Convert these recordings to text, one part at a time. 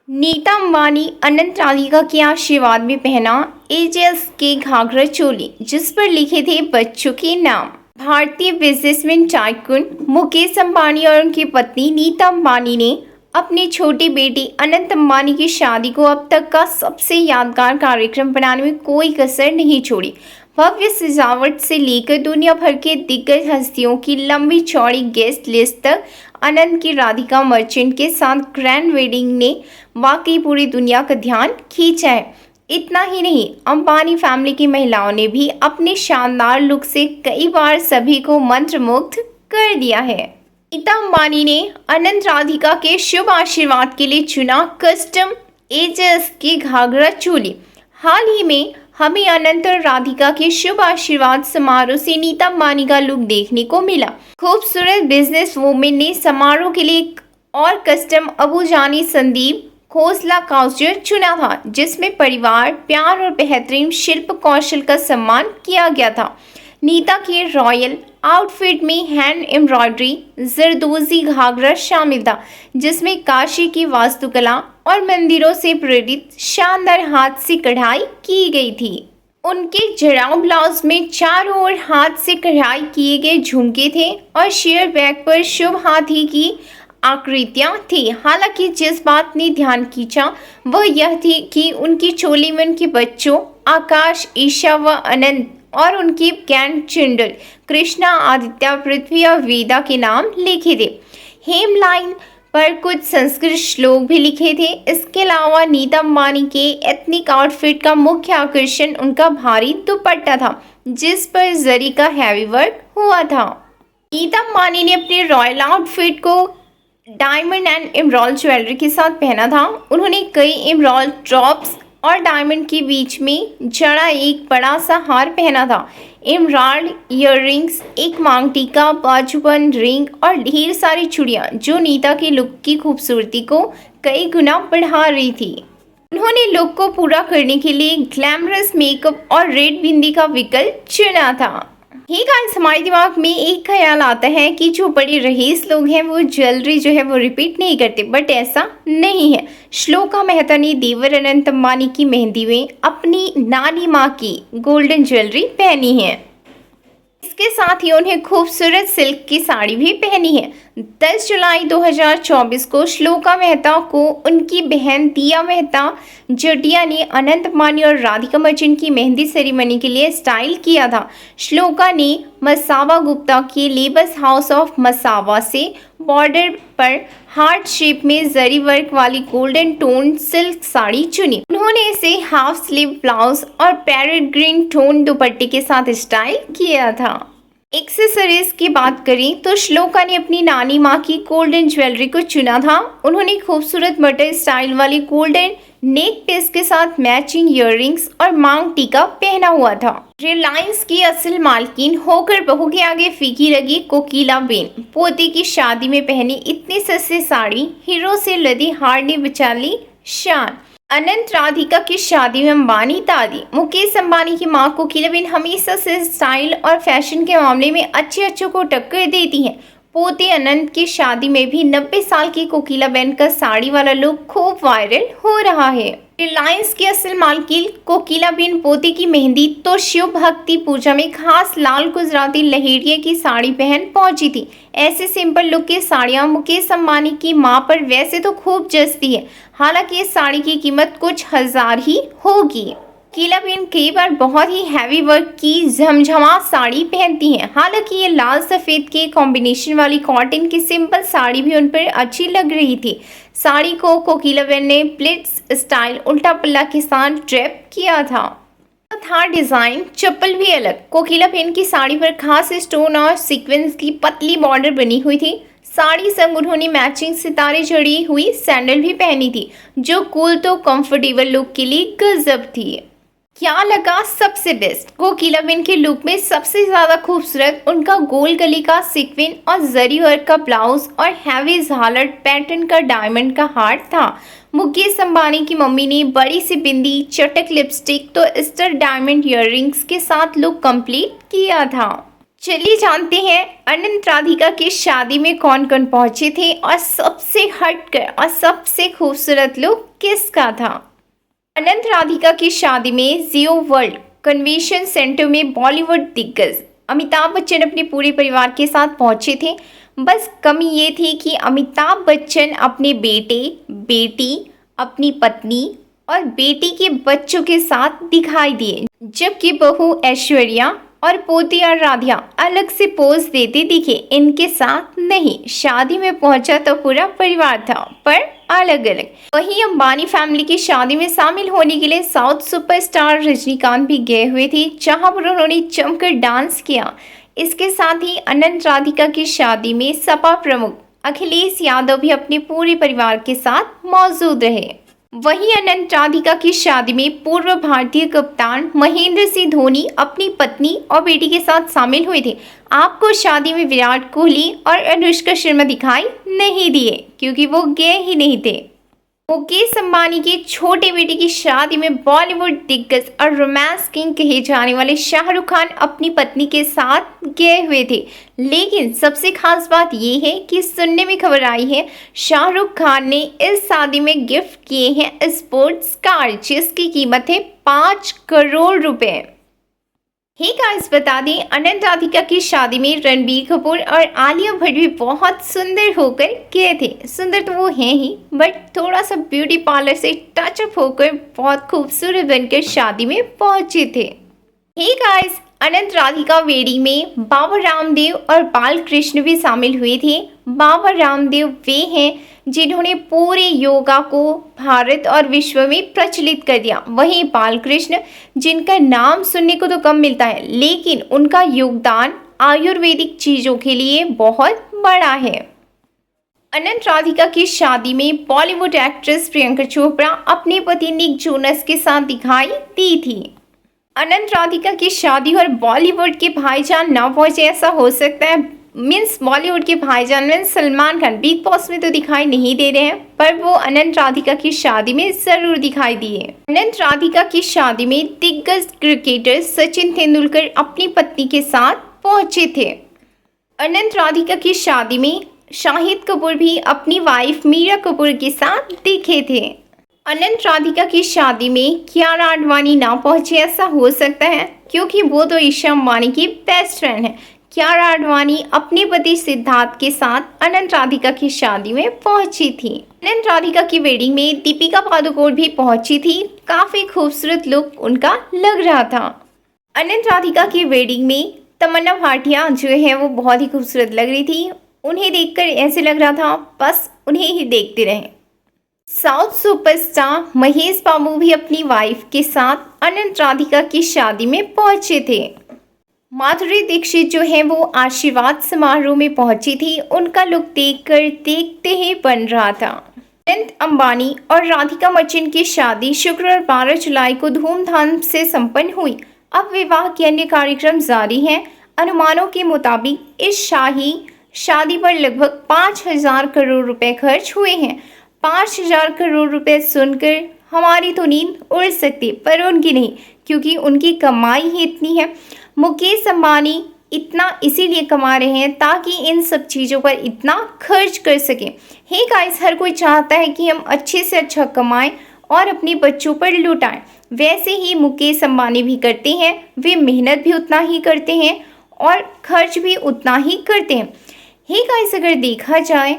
नीता अंबानी अनंत राधिका के आशीर्वाद में पहना एजेस के घाघरा चोली, जिस पर लिखे थे बच्चों के नाम। भारतीय बिजनेसमैन टाइकून मुकेश अंबानी और उनकी पत्नी नीता अंबानी ने अपनी छोटी बेटी अनंत अंबानी की शादी को अब तक का सबसे यादगार कार्यक्रम बनाने में कोई कसर नहीं छोड़ी। भव्य सजावट से लेकर दुनिया भर के दिग्गज हस्तियों की लंबी चौड़ी गेस्ट लिस्ट तक अनंत की राधिका मर्चेंट के साथ ग्रैंड वेडिंग ने वाकई पूरी दुनिया का ध्यान खींचा है। इतना ही नहीं, अंबानी फैमिली की महिलाओं ने भी अपने शानदार लुक से कई बार सभी को मंत्रमुग्ध कर दिया है। नीता अंबानी ने अनंत राधिका के शुभ आशीर्वाद के लिए चुना कस्टम एजेस की घाघरा चोली। हाल ही में हमें अनंत और राधिका के शुभ आशीर्वाद समारोह से नीता अंबानी का लुक देखने को मिला। खूबसूरत बिजनेस वूमेन ने समारोह के लिए एक और कस्टम अबूजानी संदीप खोसला काउचर चुना था, जिसमें परिवार, प्यार और बेहतरीन शिल्प कौशल का सम्मान किया गया था। नीता के रॉयल आउटफिट में हैंड एम्ब्रॉयडरी जरदोजी घाघरा शामिल था, जिसमें काशी की वास्तुकला और मंदिरों से प्रेरित शानदार हाथ से कढ़ाई की गई थी। उनके जराव ब्लाउज में चारों ओर हाथ से कढ़ाई किए गए झुमके थे और शेयर बैग पर शुभ हाथी की आकृतियां थी। हालांकि जिस बात ने ध्यान खींचा वह यह थी कि उनकी चोली में उनके बच्चों आकाश, ईशा व अनंत और उनकी ग्रैंड चिल्ड्रन कृष्णा, आदित्य, पृथ्वी और वेदा के नाम लिखे थे। हेमलाइन पर कुछ संस्कृत श्लोक भी लिखे थे। इसके अलावा नीता अंबानी के एथनिक आउटफिट का मुख्य आकर्षण उनका भारी दुपट्टा था, जिस पर जरी का हैवी वर्क हुआ था। नीता अंबानी ने अपने रॉयल आउटफिट को डायमंड एंड एमराल्ड ज्वेलरी के साथ पहना था। उन्होंने कई एमराल्ड ड्रॉप्स और डायमंड के बीच में जड़ा एक बड़ा सा हार पहना था। एमराल्ड ईयररिंग्स, एक मांग टीका, बाजूबंद रिंग और ढेर सारी चूड़ियां जो नीता के लुक की खूबसूरती को कई गुना बढ़ा रही थी। उन्होंने लुक को पूरा करने के लिए ग्लैमरस मेकअप और रेड बिंदी का विकल्प चुना था। ही गाइस, हमारे दिमाग में एक ख्याल आता है कि जो बड़े रईस लोग हैं वो ज्वेलरी जो है वो रिपीट नहीं करते, बट ऐसा नहीं है। श्लोका मेहता ने देवर अनंत अंबानी की मेहंदी में अपनी नानी माँ की गोल्डन ज्वेलरी पहनी है। इसके साथ ही उन्हें खूबसूरत सिल्क की साड़ी भी पहनी है। 10 जुलाई 2024 को श्लोका मेहता को उनकी बहन दिया मेहता जटिया ने अनंत अंबानी और राधिका मर्चेंट की मेहंदी सेरेमनी के लिए स्टाइल किया था। श्लोका ने मसावा गुप्ता के लेबस हाउस ऑफ मसावा से बॉर्डर पर हार्ट शेप में जरी वर्क वाली गोल्डन टोन सिल्क साड़ी चुनी। उन्होंने इसे हाफ स्लीव ब्लाउज और पैरेट ग्रीन टोन दुपट्टे के साथ स्टाइल किया था। एक्सेसरीज की बात करें तो श्लोका ने अपनी नानी माँ की गोल्डन ज्वेलरी को चुना था। उन्होंने खूबसूरत बटर स्टाइल वाली गोल्डन नेक पीस के साथ मैचिंग ईयररिंग्स और मांग टीका पहना हुआ था। रिलायंस की असल मालकिन होकर बहू के आगे फीकी लगी कोकिलाबेन पोते की शादी में पहनी इतनी सस्ती साड़ी, हीरो से लदी हार ने बचा ली शान। अनंत राधिका की शादी में अंबानी दादी मुकेश अंबानी की मां कोकिलाबेन हमेशा से स्टाइल और फैशन के मामले में अच्छे को टक्कर देती हैं। पोते अनंत की शादी में भी 90 साल की कोकिलाबेन का साड़ी वाला लुक खूब वायरल हो रहा है। रिलायंस की असल मालकिन कोकिलाबेन पोते की मेहंदी तो शिव भक्ति पूजा में खास लाल गुजराती लहेरिया की साड़ी पहन पहुंची थी। ऐसे सिंपल लुक की साड़ियां मुकेश अंबानी की मां पर वैसे तो खूब जचती है, हालांकि इस साड़ी की कीमत कुछ हजार ही होगी। कोकिलाबेन कई बार बहुत ही हैवी वर्क की झमझमा साड़ी पहनती हैं। हालांकि ये लाल सफ़ेद के कॉम्बिनेशन वाली कॉटन की सिंपल साड़ी भी उन पर अच्छी लग रही थी। साड़ी को कोकिलाबेन ने प्लिट्स स्टाइल उल्टा पल्ला के साथ ड्रेप किया था डिजाइन चप्पल भी अलग। कोकिलाबेन की साड़ी पर खास स्टोन और सीक्वेंस की पतली बॉर्डर बनी हुई थी। साड़ी संग उन्होंने मैचिंग सितारे जड़ी हुई सैंडल भी पहनी थी, जो कूल तो कंफर्टेबल लुक के लिए गजब थी। क्या लगा सबसे बेस्ट? कोकिलाबेन के लुक में सबसे ज्यादा खूबसूरत उनका गोल गले का सीक्वेंस और जरी वर्क का ब्लाउज और हैवी झालर पैटर्न का डायमंड का हार था। मुकेश अंबानी की मम्मी ने बड़ी सी बिंदी, चटक लिपस्टिक तो स्टर डायमंड ईयररिंग्स के साथ लुक कंप्लीट किया था। चलिए जानते हैं अनंत राधिका की शादी में कौन कौन पहुंचे थे और सबसे हटकर और सबसे खूबसूरत लुक किसका था। अनंत राधिका की शादी में जियो वर्ल्ड कन्वेंशन सेंटर में बॉलीवुड दिग्गज अमिताभ बच्चन अपने पूरे परिवार के साथ पहुंचे थे। बस कमी ये थी कि अमिताभ बच्चन अपने बेटे, बेटी, अपनी पत्नी और बेटी के बच्चों के साथ दिखाई दिए, जबकि बहू ऐश्वर्या और पोती आराध्या अलग से पोज देते दिखे, इनके साथ नहीं। शादी में पहुंचा तो पूरा परिवार था, पर अलग अलग। वहीं अंबानी फैमिली की शादी में शामिल होने के लिए साउथ सुपरस्टार रजनीकांत भी गए हुए थे, जहां पर उन्होंने जमकर डांस किया। इसके साथ ही अनंत राधिका की शादी में सपा प्रमुख अखिलेश यादव भी अपने पूरे परिवार के साथ मौजूद रहे। वहीं अनंत राधिका की शादी में पूर्व भारतीय कप्तान महेंद्र सिंह धोनी अपनी पत्नी और बेटी के साथ शामिल हुए थे। आपको शादी में विराट कोहली और अनुष्का शर्मा दिखाई नहीं दिए, क्योंकि वो गए ही नहीं थे। मुकेश अंबानी के छोटे बेटे की शादी में बॉलीवुड दिग्गज और रोमांस किंग कहे जाने वाले शाहरुख खान अपनी पत्नी के साथ गए हुए थे। लेकिन सबसे खास बात यह है कि सुनने में खबर आई है शाहरुख खान ने इस शादी में गिफ्ट किए हैं स्पोर्ट्स कार, जिसकी कीमत है 5 करोड़ रुपए। हे गाइस, बता दें अनंत राधिका की शादी में रणबीर कपूर और आलिया भट्ट भी बहुत सुंदर होकर गए थे। सुंदर तो वो हैं ही, बट थोड़ा सा ब्यूटी पार्लर से टचअप होकर बहुत खूबसूरत बनकर शादी में पहुंचे थे। हे गाइस, अनंत राधिका वेडिंग में बाबा रामदेव और बालकृष्ण भी शामिल हुए थे। बाबा रामदेव वे हैं जिन्होंने पूरे योगा को भारत और विश्व में प्रचलित कर दिया। वहीं बालकृष्ण, जिनका नाम सुनने को तो कम मिलता है, लेकिन उनका योगदान आयुर्वेदिक चीज़ों के लिए बहुत बड़ा है। अनंत राधिका की शादी में बॉलीवुड एक्ट्रेस प्रियंका चोपड़ा अपने पति निक जोनस के साथ दिखाई दी थी। अनंत राधिका की शादी और बॉलीवुड के भाईजान ना पहुंचे, ऐसा हो सकता है। मीन्स बॉलीवुड के भाईजान में सलमान खान बिग बॉस में तो दिखाई नहीं दे रहे हैं, पर वो अनंत राधिका की शादी में जरूर दिखाई दिए। अनंत राधिका की शादी में दिग्गज क्रिकेटर सचिन तेंदुलकर अपनी पत्नी के साथ पहुंचे थे। अनंत राधिका की शादी में शाहिद कपूर भी अपनी वाइफ मीरा कपूर के साथ दिखे थे। अनंत राधिका की शादी में कियारा आडवाणी ना पहुंचे, ऐसा हो सकता है क्योंकि वो तो ईशा अंबानी की बेस्ट फ्रेंड है। कियारा आडवाणी अपने पति सिद्धार्थ के साथ अनंत राधिका की शादी में पहुंची थी। अनंत राधिका की वेडिंग में दीपिका पादुकोण भी पहुंची थी। काफी खूबसूरत लुक उनका लग रहा था। अनंत राधिका की वेडिंग में तमन्ना भाटिया जो है वो बहुत ही खूबसूरत लग रही थी। उन्हें देखकर ऐसे लग रहा था बस उन्हें ही देखते रहें। साउथ सुपरस्टार महेश बाबू भी अपनी वाइफ के साथ अनंत राधिका की शादी में पहुंचे थे। माधुरी दीक्षित जो है वो आशीर्वाद समारोह में पहुंची थी। उनका लुक देखकर देखते ही बन रहा था। अनंत अंबानी और राधिका मर्चेंट की शादी शुक्रवार 12 जुलाई को धूमधाम से संपन्न हुई। अब विवाह के अन्य कार्यक्रम जारी हैं। अनुमानों के मुताबिक इस शाही शादी पर लगभग 5,000 करोड़ रुपए खर्च हुए हैं। 5,000 करोड़ रुपए सुनकर हमारी तो नींद उड़ सकती, पर उनकी नहीं, क्योंकि उनकी कमाई ही इतनी है। मुकेश अंबानी इतना इसीलिए कमा रहे हैं ताकि इन सब चीज़ों पर इतना खर्च कर सकें। हे गाइस, हर कोई चाहता है कि हम अच्छे से अच्छा कमाएं और अपने बच्चों पर लुटाएं। वैसे ही मुकेश अंबानी भी करते हैं। वे मेहनत भी उतना ही करते हैं और खर्च भी उतना ही करते हैं। हे गाइस, अगर देखा जाए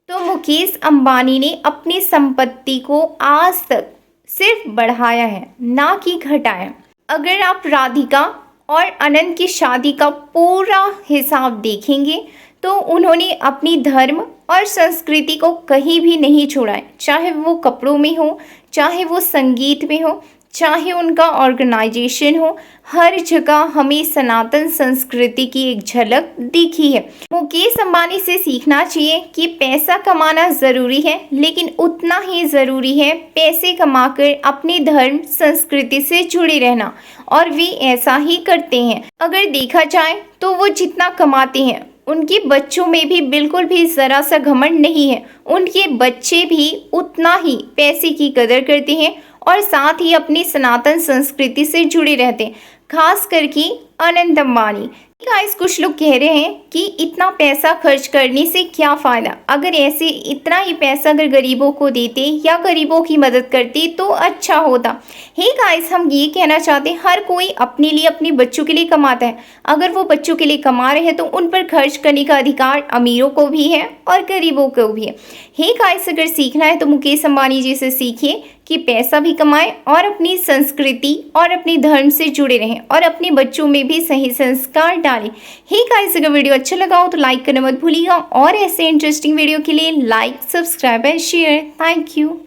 तो मुकेश अंबानी ने अपनी संपत्ति को आज तक सिर्फ बढ़ाया है, ना कि घटाया। अगर आप राधिका और अनंत की शादी का पूरा हिसाब देखेंगे तो उन्होंने अपनी धर्म और संस्कृति को कहीं भी नहीं छोड़ा है, चाहे वो कपड़ों में हो, चाहे वो संगीत में हो, चाहे उनका ऑर्गेनाइजेशन हो। हर जगह हमें सनातन संस्कृति की एक झलक दिखी है। मुकेश अंबानी से सीखना चाहिए कि पैसा कमाना ज़रूरी है, लेकिन उतना ही ज़रूरी है पैसे कमाकर अपने धर्म संस्कृति से जुड़े रहना, और वे ऐसा ही करते हैं। अगर देखा जाए तो वो जितना कमाते हैं उनके बच्चों में भी बिल्कुल भी ज़रा सा घमंड नहीं है। उनके बच्चे भी उतना ही पैसे की कदर करते हैं और साथ ही अपनी सनातन संस्कृति से जुड़े रहते हैं। खास करके अनंत अंबानी। गाइस कुछ लोग कह रहे हैं कि इतना पैसा खर्च करने से क्या फ़ायदा, अगर ऐसे इतना ही पैसा अगर गरीबों को देते या गरीबों की मदद करते तो अच्छा होता। हे गाइस हम ये कहना चाहते हैं हर कोई अपने लिए अपने बच्चों के लिए कमाता है, अगर वो बच्चों के लिए कमा रहे हैं तो उन पर खर्च करने का अधिकार अमीरों को भी है और गरीबों को भी है। हे गाइस अगर सीखना है तो मुकेश अंबानी जी से सीखिए कि पैसा भी कमाएं और अपनी संस्कृति और अपने धर्म से जुड़े रहें और अपने बच्चों में भी सही संस्कार डालें। हे गाइस अगर वीडियो अच्छा लगा हो तो लाइक करना मत भूलिएगा और ऐसे इंटरेस्टिंग वीडियो के लिए like, subscribe and share. Thank you.